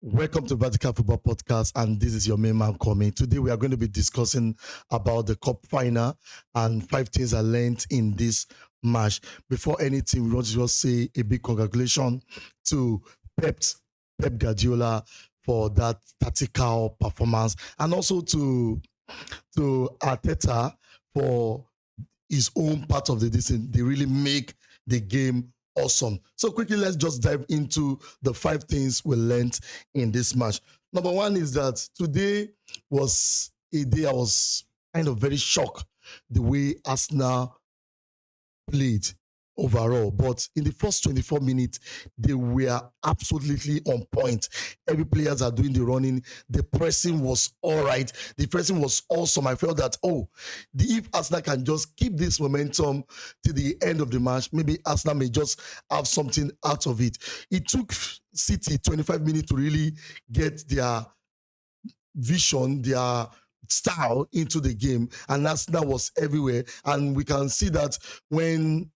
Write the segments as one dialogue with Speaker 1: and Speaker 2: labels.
Speaker 1: Welcome to Vertical Football Podcast, and this is your main man coming. Today, we are going to be discussing about the cup final and 5 things I learned in this match. Before anything, we want to just say a big congratulations to Pep, Pep Guardiola for that tactical performance, and also to Arteta for his own part of the decision. They really make the game awesome. So quickly, let's just dive into the 5 things we learned in this match. Number one is that today was a day I was kind of very shocked the way Arsenal played overall. But in the first 24 minutes, they were absolutely on point. Every players are doing the running. The pressing was all right. The pressing was awesome. I felt that, if Arsenal can just keep this momentum to the end of the match, maybe Arsenal may just have something out of it. It took City 25 minutes to really get their vision, their style into the game, and Arsenal was everywhere. And we can see that when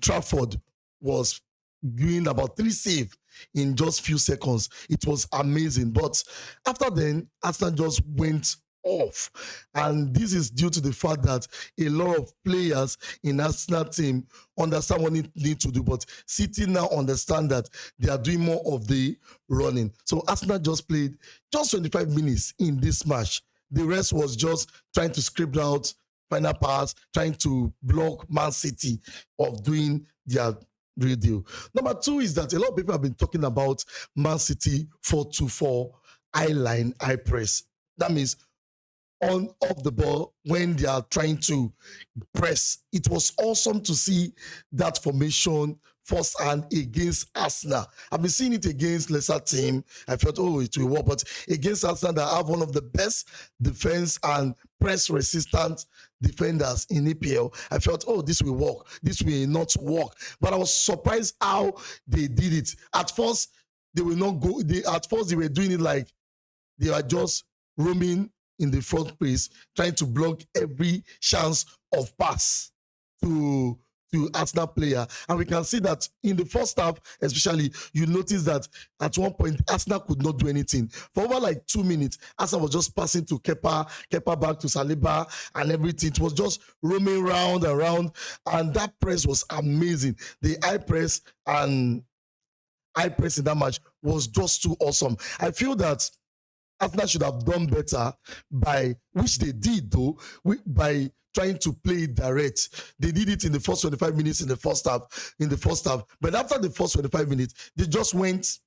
Speaker 1: Trafford was doing about 3 saves in just few seconds. It was amazing. But after then, Arsenal just went off. And this is due to the fact that a lot of players in Arsenal team understand what they need to do. But City now understand that they are doing more of the running. So Arsenal just played just 25 minutes in this match. The rest was just trying to script out final pass, trying to block Man City of doing their real deal. Number two is that a lot of people have been talking about Man City 4-2-4 high line, high press. That means on off the ball when they are trying to press. It was awesome to see that formation firsthand against Arsenal. I've been seeing it against lesser team. I felt, it will work, but against Arsenal that have one of the best defense and press resistant defenders in EPL, I felt, this will work. This will not work. But I was surprised how they did it. At first, they will not go. At first, they were doing it like they were just roaming in the front place, trying to block every chance of pass to Arsenal player. And we can see that in the first half, especially, you notice that at one point, Arsenal could not do anything. For over like 2 minutes, Arsenal was just passing to Kepa back to Saliba and everything. It was just roaming round and round. And that press was amazing. The high press in that match was just too awesome. I feel that Arsenal should have done better which they did though, by trying to play it direct. They did it in the first 25 minutes in the first half. But after the first 25 minutes, they just went,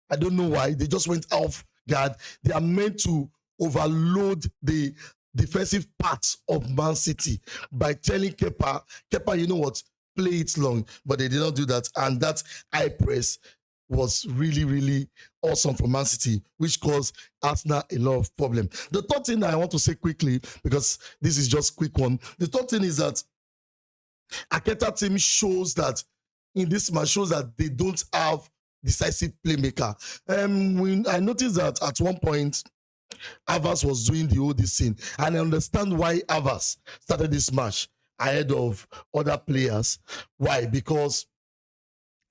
Speaker 1: I don't know why, they just went off guard. They are meant to overload the defensive parts of Man City by telling Kepa, you know what, play it long. But they did not do that. And that high press was really, really awesome for Man City, which caused Arsenal a lot of problem. The third thing that I want to say quickly, because this is just quick one, the third thing is that Arteta team shows that in this match shows that they don't have decisive playmaker. I noticed that at one point, Havertz was doing the whole this thing, and I understand why Havertz started this match ahead of other players. Why? Because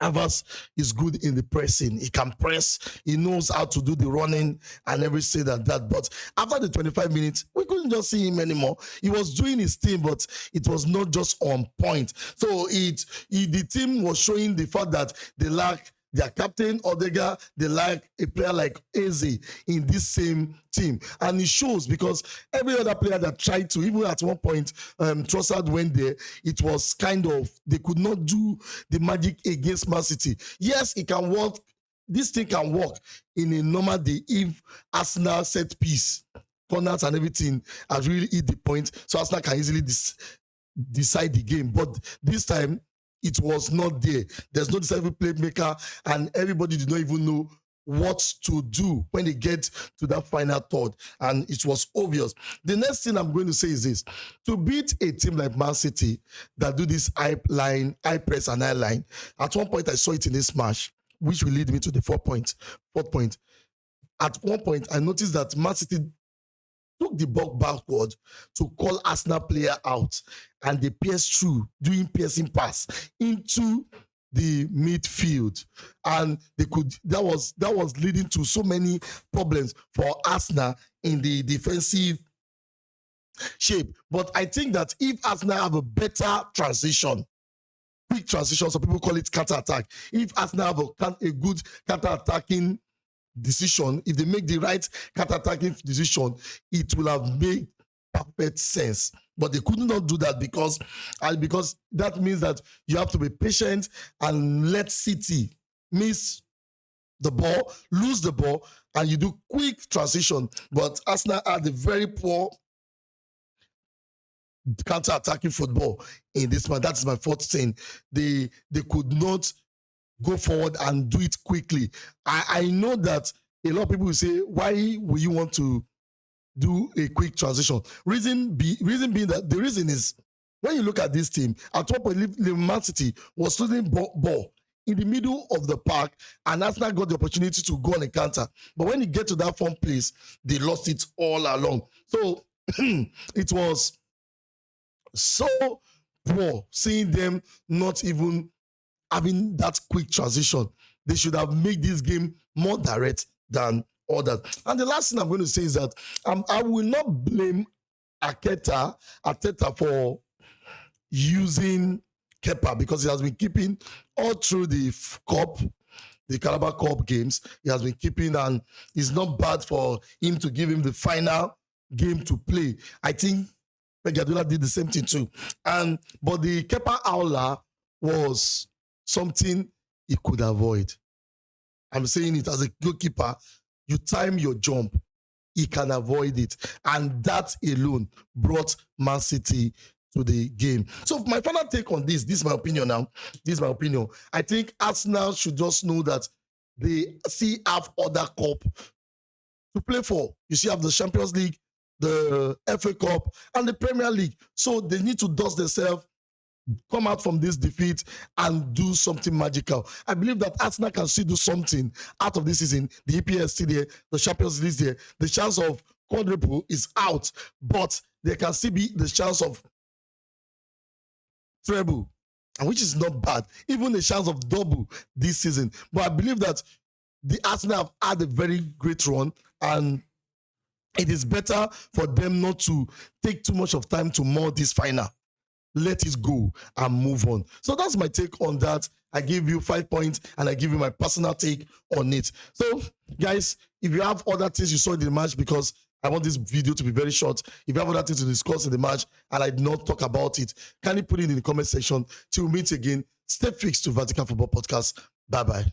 Speaker 1: Havertz is good in the pressing. He can press. He knows how to do the running and everything and that. But after the 25 minutes, we couldn't just see him anymore. He was doing his thing, but it was not just on point. So the team was showing the fact that they lack their captain, Odegaard, they like a player like Eze in this same team. And it shows because every other player that tried to, even at one point, Trossard went there, it was kind of, they could not do the magic against Man City. Yes, it can work. This thing can work in a normal day if Arsenal set piece, corners and everything has really hit the point, so Arsenal can easily decide the game. But this time, it was not there. There's no decisive playmaker, and everybody did not even know what to do when they get to that final third, and it was obvious. The next thing I'm going to say is this: to beat a team like Man City that do this high press and high line. At one point, I saw it in this match, which will lead me to the fourth point. At one point, I noticed that Man City took the ball backward to call Arsenal player out, and they pierced through, doing piercing pass into the midfield, and that was leading to so many problems for Arsenal in the defensive shape. But I think that if Arsenal have a better transition, quick transition, some people call it counter-attack. If Arsenal have a good counter-attacking decision, if they make the right counter-attacking decision, it will have made perfect sense. But they could not do that because that means that you have to be patient and let City miss the ball, lose the ball, and you do quick transition. But Arsenal had a very poor counter-attacking football in this match. That's my fourth thing. They could not go forward and do it quickly. I know that a lot of people will say, why will you want to do a quick transition? Reason being that the reason is, when you look at this team, at one point, Man City was losing ball in the middle of the park, and Arsenal got the opportunity to go on a counter. But when you get to that front place, they lost it all along. So it was so poor seeing them not even having that quick transition. They should have made this game more direct than all that. And the last thing I'm going to say is that I will not blame Arteta for using Kepa, because he has been keeping all through the Carabao Cup games. He has been keeping, and it's not bad for him to give him the final game to play. I think Guardiola did the same thing too. But the Kepa Aula was something he could avoid. I'm saying it as a goalkeeper, you time your jump, he can avoid it. And that alone brought Man City to the game. So my final take on this is my opinion now. This is my opinion. I think Arsenal should just know that they still have other cup to play for. You still have the Champions League, the FA Cup, and the Premier League. So they need to dust themselves, come out from this defeat, and do something magical. I believe that Arsenal can still do something out of this season. The EPL is still there, the Champions League is there. The chance of quadruple is out, but there can still be the chance of treble, and which is not bad. Even the chance of double this season. But I believe that the Arsenal have had a very great run, and it is better for them not to take too much of time to mold this final. Let it go and move on. So that's my take on that. I give you 5 points, and I give you my personal take on it. So, guys, if you have other things you saw in the match, because I want this video to be very short. If you have other things to discuss in the match and I did not talk about it, can you put it in the comment section? Till we meet again, stay fixed to Vatican Football Podcast. Bye-bye.